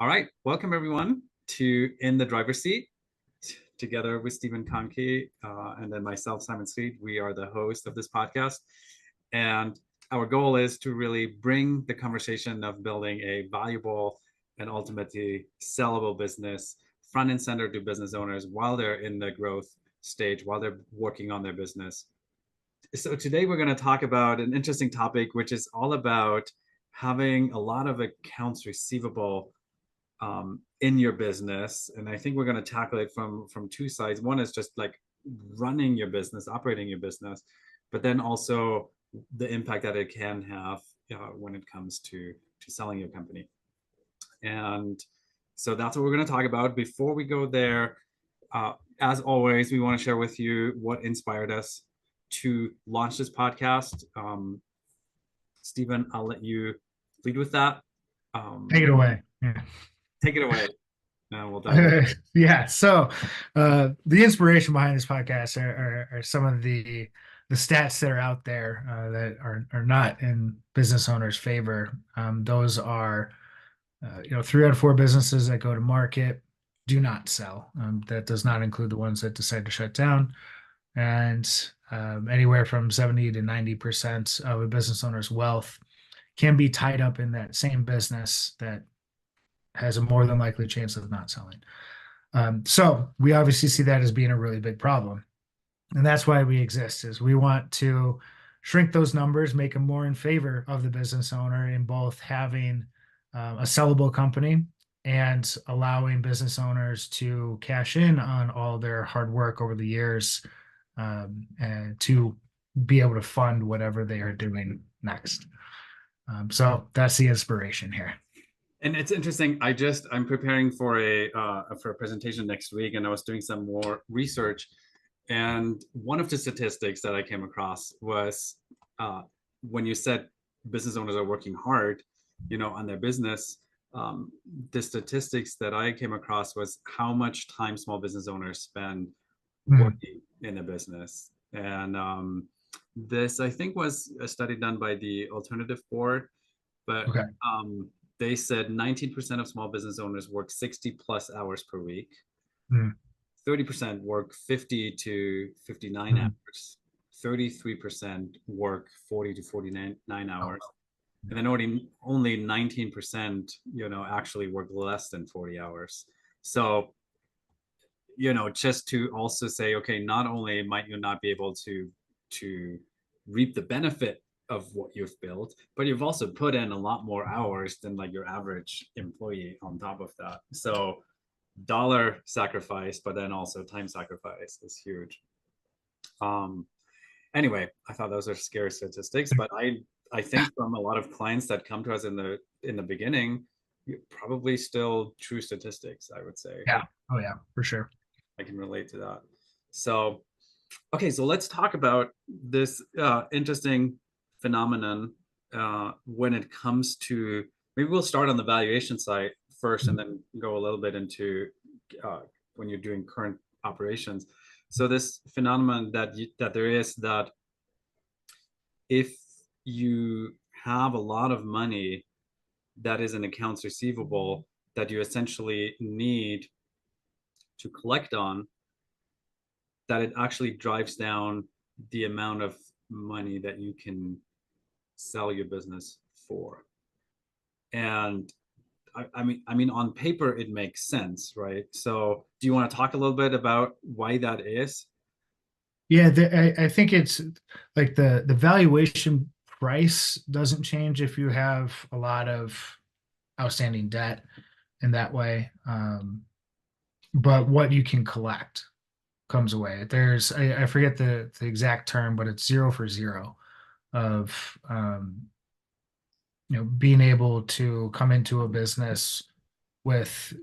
All right, welcome everyone to In the Driver's Seat, together with Steven Kohnke and then myself, Simon Zryd. We are the host of this podcast, and our goal is to really bring the conversation of building a valuable and ultimately sellable business front and center to business owners while they're in the growth stage, while they're working on their business. So today we're going to talk about an interesting topic, which is all about having a lot of accounts receivable in your business. And I think we're going to tackle it from two sides. One is just like running your business, operating your business, but then also the impact that it can have when it comes to selling your company. And so that's what we're going to talk about. Before we go there, as always, we want to share with you what inspired us to launch this podcast. Steven, I'll let you lead with that. Take it away. Yeah. Take it away. We'll dive Yeah. So the inspiration behind this podcast are some of the stats that are out there that are not in business owners' favor. Those are 3 out of 4 businesses that go to market do not sell. That does not include the ones that decide to shut down. And anywhere from 70 to 90% of a business owner's wealth can be tied up in that same business that has a more than likely chance of not selling. So we obviously see that as being a really big problem. And that's why we exist, is we want to shrink those numbers, make them more in favor of the business owner in both having a sellable company and allowing business owners to cash in on all their hard work over the years and to be able to fund whatever they are doing next. So that's the inspiration here. And it's interesting. I'm preparing for a presentation next week, and I was doing some more research. And one of the statistics that I came across was when you said business owners are working hard, on their business. The statistics that I came across was how much time small business owners spend working in a business. And this, I think, was a study done by the Alternative Board, but Okay. They said 19% of small business owners work 60 plus hours per week. 30% work 50 to 59 hours. 33% work 40 to 49 hours. And then only 19%, actually work less than 40 hours. So, just to also say, okay, not only might you not be able to reap the benefit of what you've built, but you've also put in a lot more hours than like your average employee on top of that. So dollar sacrifice, but then also time sacrifice is huge. Anyway, I thought those are scary statistics, but I think from a lot of clients that come to us in the beginning, probably still true statistics, I would say. Yeah. Oh yeah, for sure. I can relate to that. So, okay, so let's talk about this interesting phenomenon when it comes to, maybe we'll start on the valuation side first and then go a little bit into when you're doing current operations. So this phenomenon that there is, that if you have a lot of money that is in accounts receivable that you essentially need to collect on, that it actually drives down the amount of money that you can sell your business for. And I mean, on paper, it makes sense, right? So do you want to talk a little bit about why that is? Yeah, I think it's like the valuation price doesn't change if you have a lot of outstanding debt in that way. But what you can collect comes away. I forget the exact term, but it's 0 for 0 of being able to come into a business with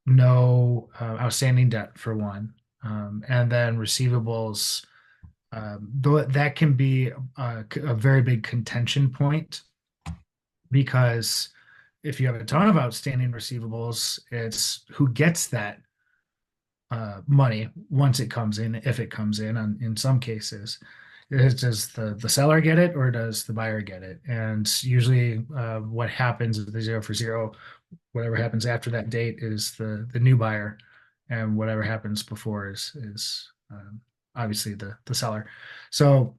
no outstanding debt for one, and then receivables. Though that can be a very big contention point, because if you have a ton of outstanding receivables, it's who gets that money once it comes in, if it comes in some cases. Does the seller get it or does the buyer get it? And usually what happens with the 0 for 0 whatever happens after that date is the new buyer, and whatever happens before is obviously the seller. So,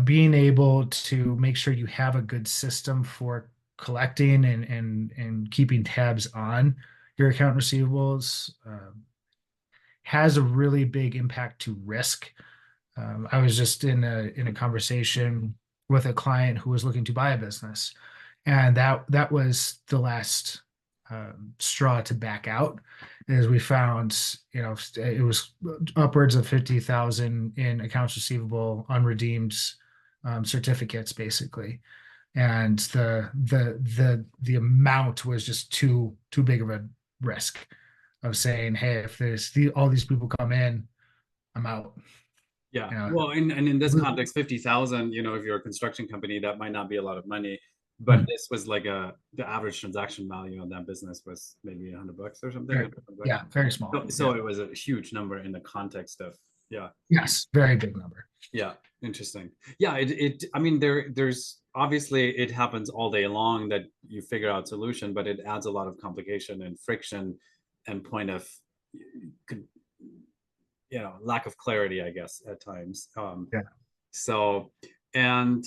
being able to make sure you have a good system for collecting and keeping tabs on your account receivables has a really big impact to risk. I was just in a conversation with a client who was looking to buy a business, and that was the last straw to back out. As we found, it was upwards of 50,000 in accounts receivable, unredeemed certificates, basically, and the amount was just too big of a risk of saying, hey, if all these people come in, I'm out. Yeah. You know, Well, and in this context, 50,000, if you're a construction company, that might not be a lot of money. But Mhm. this was like the average transaction value on that business was maybe $100 or something. Very, yeah, very small. So it was a huge number in the context of, yeah. Yes, very big number. Yeah, interesting. Yeah, I mean, there's obviously it happens all day long that you figure out solution, but it adds a lot of complication and friction and point of, lack of clarity, I guess, at times. Yeah. So, and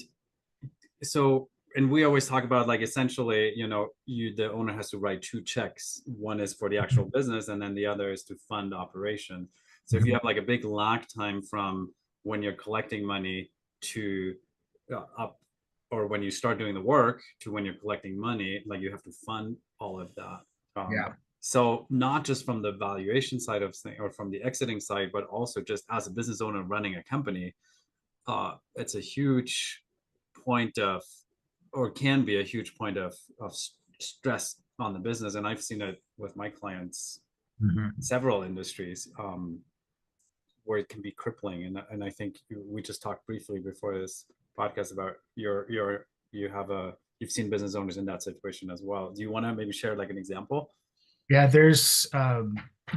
so, and we always talk about like essentially, the owner has to write two checks. One is for the actual business, and then the other is to fund operation. So if you have like a big lag time from when you're collecting money to up, or when you start doing the work to when you're collecting money, like you have to fund all of that. Yeah. So not just from the valuation side of things or from the exiting side, but also just as a business owner running a company, it's a huge point of, or can be a huge point of stress on the business. And I've seen it with my clients, several industries, where it can be crippling. And I think we just talked briefly before this podcast about you've seen business owners in that situation as well. Do you want to maybe share like an example? Yeah, there's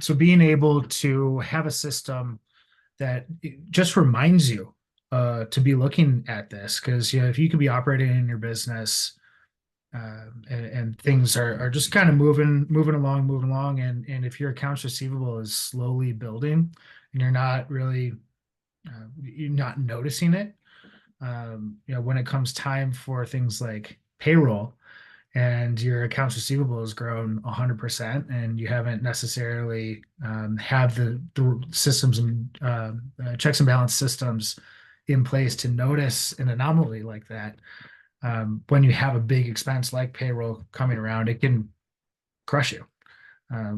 so being able to have a system that just reminds you to be looking at this, because if you could be operating in your business and things are just kind of moving along, and if your accounts receivable is slowly building and you're not noticing it, when it comes time for things like payroll and your accounts receivable has grown 100% and you haven't necessarily have the systems and checks and balance systems in place to notice an anomaly like that. When you have a big expense like payroll coming around, it can crush you.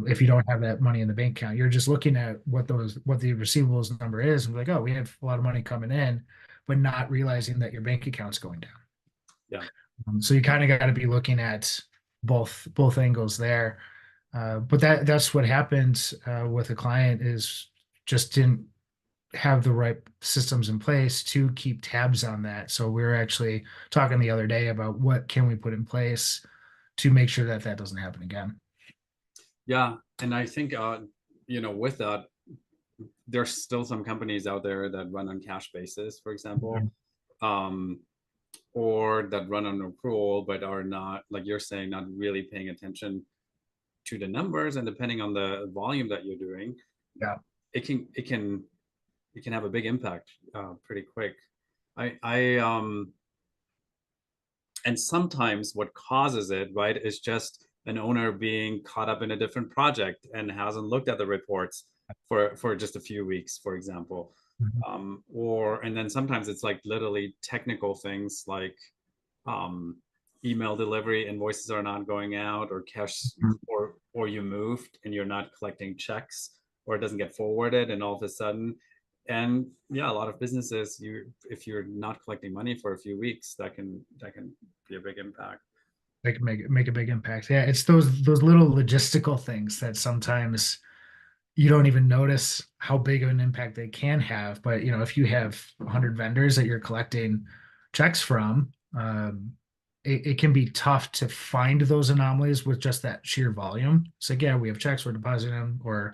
If you don't have that money in the bank account, you're just looking at what the receivables number is and like, oh, we have a lot of money coming in, but not realizing that your bank account's going down. Yeah. So you kind of got to be looking at both angles there. But that's what happened with a client, is just didn't have the right systems in place to keep tabs on that. So we were actually talking the other day about what can we put in place to make sure that that doesn't happen again. Yeah, and I think with that, there's still some companies out there that run on cash basis, for example, or that run on accrual, but are not, like you're saying, not really paying attention to the numbers. And depending on the volume that you're doing, Yeah. it can have a big impact pretty quick. I and sometimes what causes it, right, is just an owner being caught up in a different project and hasn't looked at the reports for just a few weeks, for example. And then sometimes it's like literally technical things like email delivery, invoices are not going out, or cash, or you moved and you're not collecting checks, or it doesn't get forwarded, and all of a sudden, and yeah, a lot of businesses, if you're not collecting money for a few weeks, that can be a big impact. They can make a big impact. Yeah, it's those little logistical things that sometimes you don't even notice how big of an impact they can have. But if you have 100 vendors that you're collecting checks from, it can be tough to find those anomalies with just that sheer volume. So yeah, we have checks, we're depositing them, or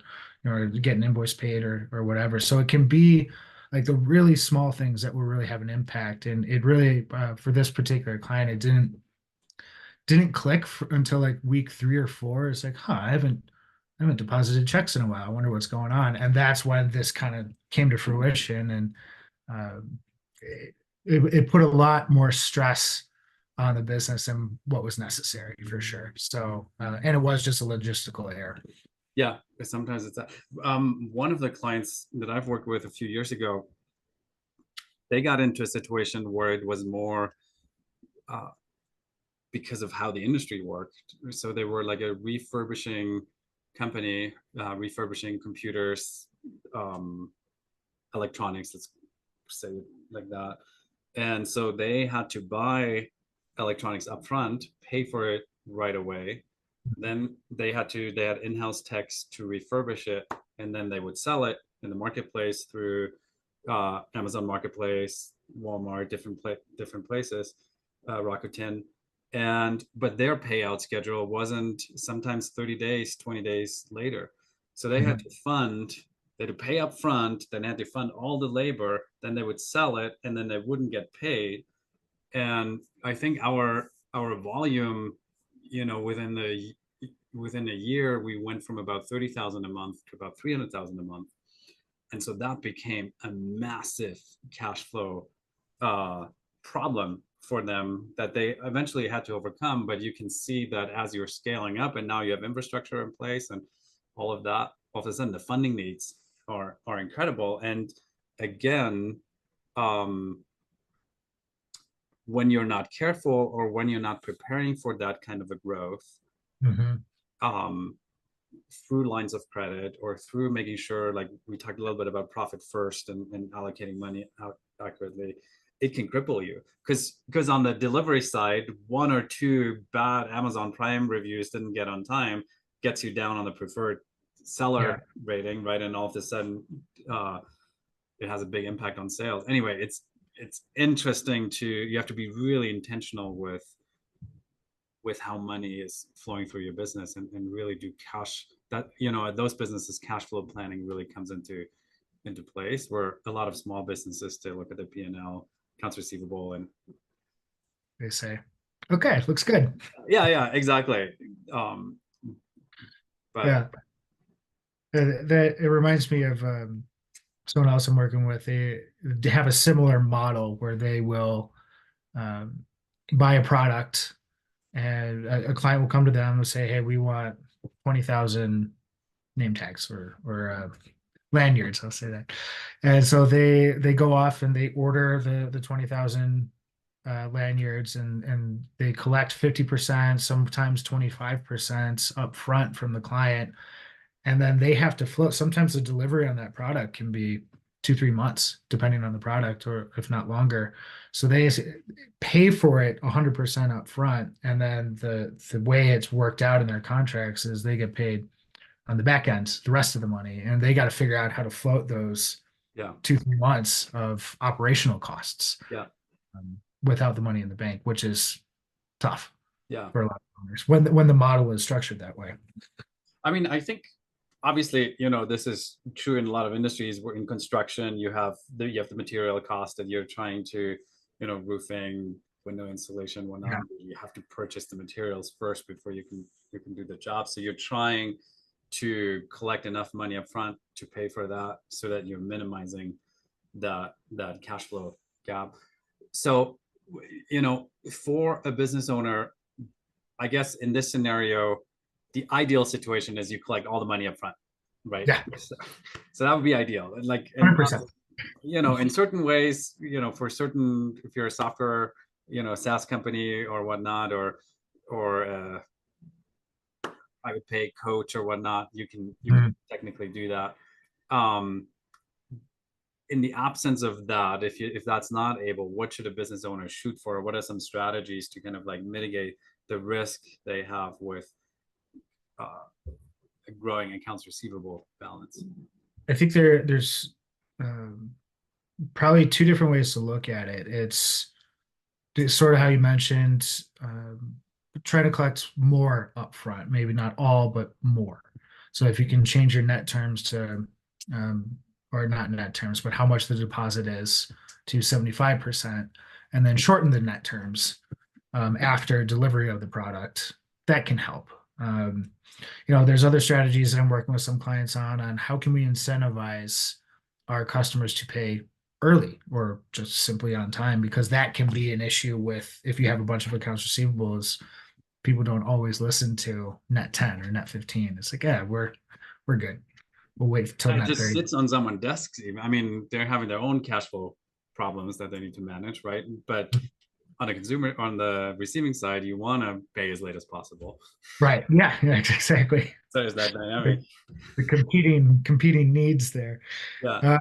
getting invoice paid or whatever. So it can be like the really small things that will really have an impact. And it really, for this particular client, it didn't click until like week 3 or 4. It's like, huh, I haven't deposited checks in a while. I wonder what's going on. And that's when this kind of came to fruition. And it, it put a lot more stress on the business than what was necessary for sure. So, and it was just a logistical error. Yeah, sometimes it's that. One of the clients that I've worked with a few years ago, they got into a situation where it was more uh, because of how the industry worked. So they were like a refurbishing company, refurbishing computers, um, electronics, let's say it like that. And so they had to buy electronics upfront, pay for it right away. Then they had in-house techs to refurbish it, and then they would sell it in the marketplace through Amazon Marketplace, Walmart, different places, Rakuten. And but their payout schedule wasn't sometimes 30 days, 20 days later. So they had Mhm. to fund, they had to pay up front, then they had to fund all the labor, then they would sell it, and then they wouldn't get paid. And I think our volume, within a year, we went from about 30,000 a month to about 300,000 a month. And so that became a massive cash flow uh, problem for them that they eventually had to overcome. But you can see that as you're scaling up and now you have infrastructure in place and all of that, all of a sudden the funding needs are incredible. And again, um, when you're not careful or when you're not preparing for that kind of a growth, Mhm. um, through lines of credit or through making sure, like we talked a little bit about profit first and allocating money out accurately, it can cripple you. Because on the delivery side, one or two bad Amazon Prime reviews didn't get on time gets you down on the preferred Yeah. seller rating, right? And all of a sudden, uh, it has a big impact on sales. Anyway, it's interesting to you have to be really intentional with how money is flowing through your business and really do cash that at those businesses cash flow planning really comes into place where a lot of small businesses still look at the P&L, accounts receivable, and They say, okay, looks good. yeah, exactly. um but Yeah. That it reminds me of someone else I'm working with. They have a similar model where they will um, buy a product, and a client will come to them and say, "Hey, we want 20,000 name tags or lanyards." I'll say that. And so they go off and they order the 20,000 lanyards, and they collect 50%, sometimes 25% up front from the client, and then they have to float. Sometimes the delivery on that product can be 2, 3 months, depending on the product, or if not longer. So they pay for it 100% up front, and then the way it's worked out in their contracts is they get paid on the back end the rest of the money, and they got to figure out how to float those yeah 2, 3 months of operational costs yeah without the money in the bank, which is tough yeah for a lot of owners when the model is structured that way. I mean, I think obviously, this is true in a lot of industries. Where in construction, you have the material cost that you're trying to, roofing, window insulation, whatnot. Yeah. You have to purchase the materials first before you can do the job. So you're trying to collect enough money up front to pay for that, so that you're minimizing that cash flow gap. So, for a business owner, I guess in this scenario, the ideal situation is you collect all the money up front, right? Yeah. So that would be ideal. Like, and 100%. in certain ways, for certain, if you're a software, SaaS company or whatnot, or I would pay coach or whatnot, you can Mm. technically do that. Um, in the absence of that, if that's not able, what should a business owner shoot for? What are some strategies to kind of like mitigate the risk they have with uh, a growing accounts receivable balance? I think there's um, probably two different ways to look at it. It's sort of how you mentioned, try to collect more upfront, maybe not all, but more. So if you can change your net terms to, um, or not net terms, but how much the deposit is to 75%, and then shorten the net terms after delivery of the product, that can help. There's other strategies that I'm working with some clients on how can we incentivize our customers to pay early or just simply on time, because that can be an issue with if you have a bunch of accounts receivables, people don't always listen to net 10 or net 15. It's like, yeah, we're good. We'll wait till It net just 30. sits on someone's desks. Even. I mean, they're having their own cash flow problems that they need to manage, right? But on the receiving side, you want to pay as late as possible. Right. Yeah, yeah, exactly. So there's that dynamic. The competing needs there. Yeah.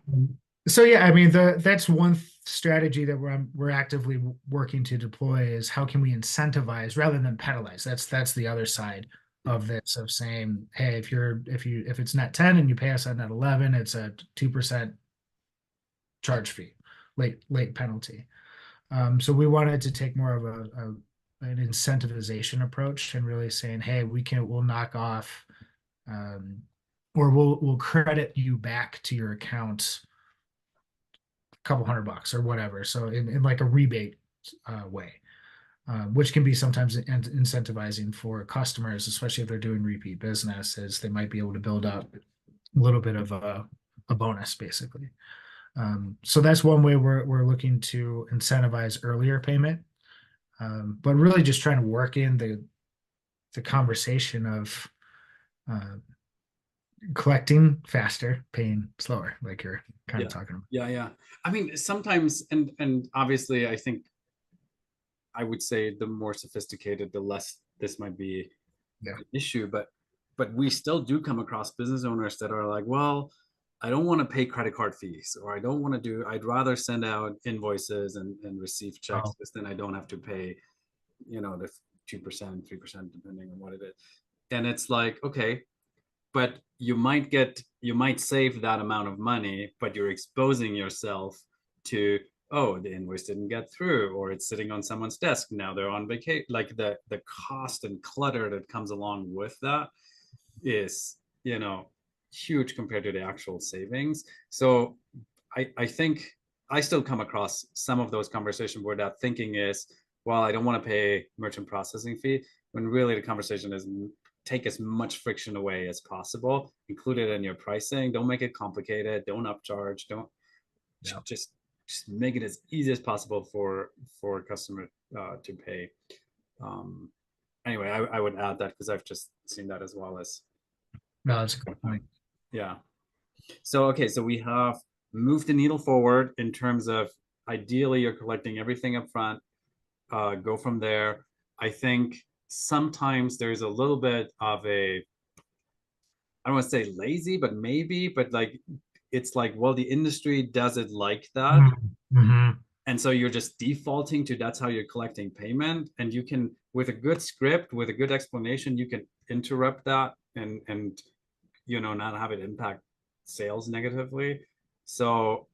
So yeah, I mean that's one strategy that we're actively working to deploy is how can we incentivize rather than penalize. That's the other side of this of saying, hey, if it's net 10 and you pay us on net 11, it's a 2% charge fee, late penalty. So we wanted to take more of an incentivization approach and really saying, hey, we'll knock off or we'll credit you back to your account a couple $100 or whatever. So in like a rebate way, which can be sometimes incentivizing for customers, especially if they're doing repeat business, as they might be able to build up a little bit of a bonus basically. So that's one way we're looking to incentivize earlier payment, but really just trying to work in the conversation of collecting faster, paying slower, like you're kind of talking about. Yeah. I mean, sometimes, and obviously, I think I would say the more sophisticated, the less this might be an issue. But we still do come across business owners that are like, well, I don't want to pay credit card fees, or I don't want to do. I'd rather send out invoices and receive checks, because then I don't have to pay, the 2%, 3%, depending on what it is. And it's like, okay, but you might save that amount of money, but you're exposing yourself to, oh, the invoice didn't get through, or it's sitting on someone's desk, now they're on vacation. Like the cost and clutter that comes along with that is huge compared to the actual savings. So I think I still come across some of those conversations where that thinking is, well, I don't want to pay merchant processing fee, when really the conversation is take as much friction away as possible, include it in your pricing, don't make it complicated, don't upcharge, don't just make it as easy as possible for a customer to pay. Anyway, I would add that because I've just seen that as well. As no, that's a good point. Yeah. So okay, so we have moved the needle forward in terms of ideally you're collecting everything up front, go from there. I think sometimes there's a little bit of a, I don't want to say lazy, but maybe, but like it's like, well, the industry does it like that. Mm-hmm. And so you're just defaulting to that's how you're collecting payment. And you can, with a good script, with a good explanation, you can interrupt that and not have it impact sales negatively. So,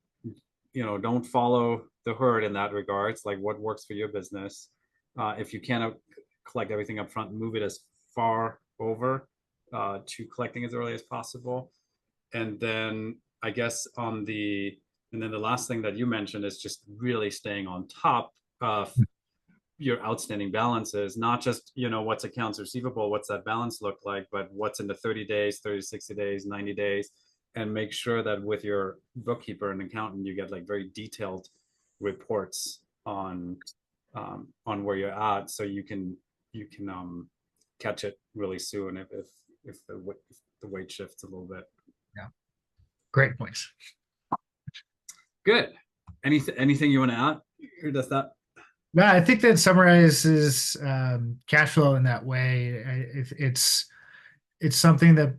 don't follow the herd in that regards, like what works for your business. If you cannot collect everything up front, move it as far over to collecting as early as possible. And then I guess and then the last thing that you mentioned is just really staying on top of your outstanding balances, not just, what's accounts receivable, what's that balance look like, but what's in the 30 days, 30, 60 days, 90 days, and make sure that with your bookkeeper and accountant, you get like very detailed reports on where you're at, so you can catch it really soon if the weight shifts a little bit. Yeah, great points. Good. Anything you want to add, or does that? No, I think that summarizes cash flow in that way. It's something that,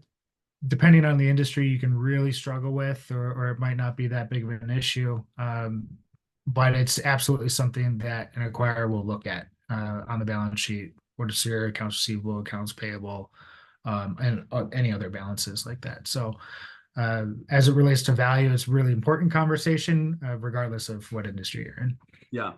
depending on the industry, you can really struggle with, or it might not be that big of an issue. But it's absolutely something that an acquirer will look at on the balance sheet. What is your accounts receivable, accounts payable, and any other balances like that. So as it relates to value, it's a really important conversation, regardless of what industry you're in. Yeah.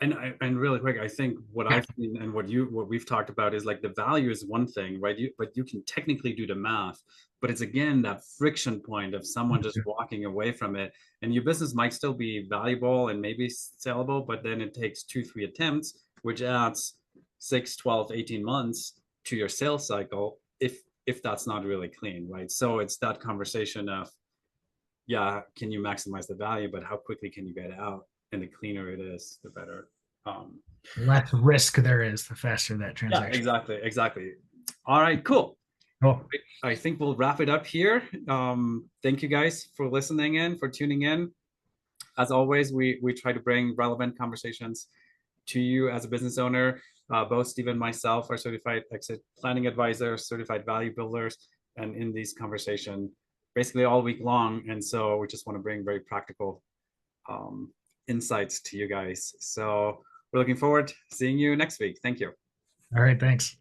And really quick, I think what I've seen and what we've talked about is like the value is one thing, right? But you can technically do the math, but it's again that friction point of someone just walking away from it, and your business might still be valuable and maybe sellable, but then it takes 2-3 attempts, which adds 6, 12, 18 months to your sales cycle if that's not really clean, right? So it's that conversation of, yeah, can you maximize the value, but how quickly can you get it out? And the cleaner it is, the better. Less risk there is, the faster that Yeah, transaction. exactly. All right, cool. Cool. I think we'll wrap it up here. Thank you guys for listening in, for tuning in. As always, we try to bring relevant conversations to you as a business owner. Both Steve and myself are certified exit planning advisors, certified value builders, and in these conversations basically all week long. And so we just want to bring very practical insights to you guys. So we're looking forward to seeing you next week. Thank you. All right, thanks.